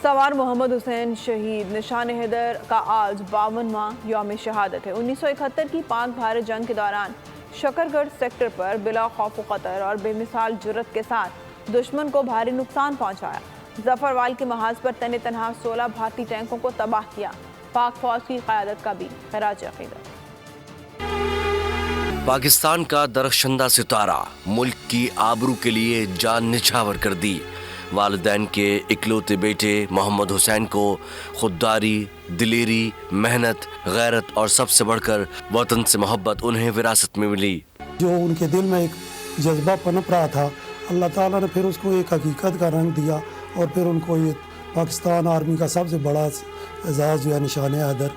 سوار محمد حسین شہید نشان حیدر کا آج 52واں یوم شہادت ہے۔ 1971 کی پاک بھارت جنگ کے دوران شکرگڑھ سیکٹر پر بلا خوف و خطر اور بے مثال جرأت کے ساتھ دشمن کو بھاری نقصان پہنچایا۔ ظفروال کے محاذ پر تن تنہا 16 بھارتی ٹینکوں کو تباہ کیا۔ پاک فوج کی قیادت کا بھی خراج عقیدت۔ پاکستان کا درخشندہ ستارہ ملک کی آبرو کے لیے جان نچھاور کر دی۔ والدین کے اکلوتے بیٹے محمد حسین کو خودداری، دلیری، محنت، غیرت اور سب سے بڑھ کر وطن سے محبت انہیں وراثت میں ملی۔ جو ان کے دل میں ایک جذبہ پنپ رہا تھا، اللہ تعالیٰ نے پھر اس کو ایک حقیقت کا رنگ دیا اور پھر ان کو یہ پاکستان آرمی کا سب سے بڑا اعزاز جو ہے نشان حیدر،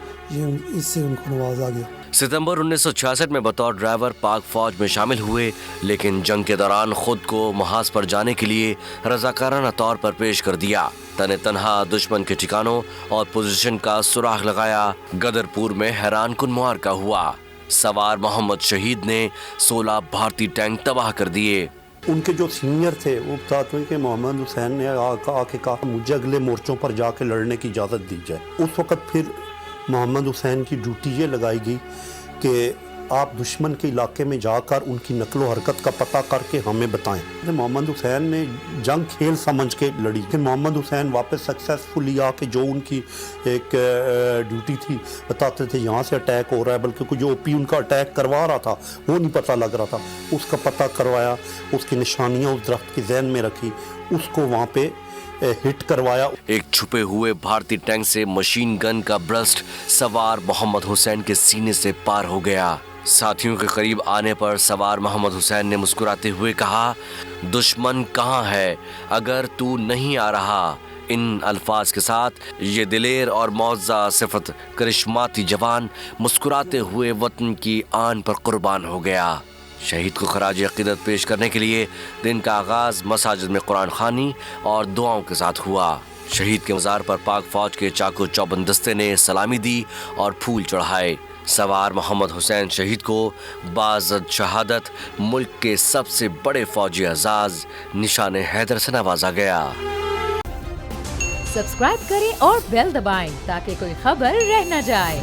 اس سے ان کو نوازا گیا۔ ستمبر 1966 میں بطور ڈرائیور پاک فوج میں شامل ہوئے، لیکن جنگ کے دوران خود کو محاذ پر جانے کے لیے رضاکارانہ طور پر پیش کر دیا۔ تن تنہا دشمن کے ٹھکانوں اور پوزیشن کا سراغ لگایا۔ گدرپور میں حیران کن معرکہ ہوا۔ سوار محمد شہید نے 16 بھارتی ٹینک تباہ کر دیے۔ ان کے جو سینئر تھے وہ بتاتے ہیں کہ محمد حسین نے آ کے کہا مجھے اگلے مورچوں پر جا کے لڑنے کی اجازت دی جائے۔ اس وقت پھر محمد حسین کی ڈیوٹی یہ لگائی گئی کہ آپ دشمن کے علاقے میں جا کر ان کی نقل و حرکت کا پتہ کر کے ہمیں بتائیں۔ محمد حسین نے جنگ کھیل سمجھ کے لڑی، کہ محمد حسین واپس سکسیسفلی آ کے جو ان کی ایک ڈیوٹی تھی بتاتے تھے یہاں سے اٹیک ہو رہا ہے، بلکہ جو اوپی ان کا اٹیک کروا رہا تھا وہ نہیں پتہ لگ رہا تھا، اس کا پتہ کروایا، اس کی نشانیاں اس درخت کے ذہن میں رکھی، اس کو وہاں پہ ہٹ کروایا۔ ایک چھپے ہوئے بھارتی ٹینک سے مشین گن کا برسٹ سوار محمد حسین کے سینے سے پار ہو گیا۔ ساتھیوں کے قریب آنے پر سوار محمد حسین نے مسکراتے ہوئے کہا، دشمن کہاں ہے اگر تو نہیں آ رہا۔ ان الفاظ کے ساتھ یہ دلیر اور معزز صفت کرشماتی جوان مسکراتے ہوئے وطن کی آن پر قربان ہو گیا۔ شہید کو خراج عقیدت پیش کرنے کے لیے دن کا آغاز مساجد میں قرآن خوانی اور دعاؤں کے ساتھ ہوا۔ شہید کے مزار پر پاک فوج کے چاقو چوبند دستے نے سلامی دی اور پھول چڑھائے۔ سوار محمد حسین شہید کو باعزت شہادت ملک کے سب سے بڑے فوجی اعزاز نشان حیدر سے نوازا گیا۔ سبسکرائب کریں اور بیل دبائیں تاکہ کوئی خبر رہ نہ جائے۔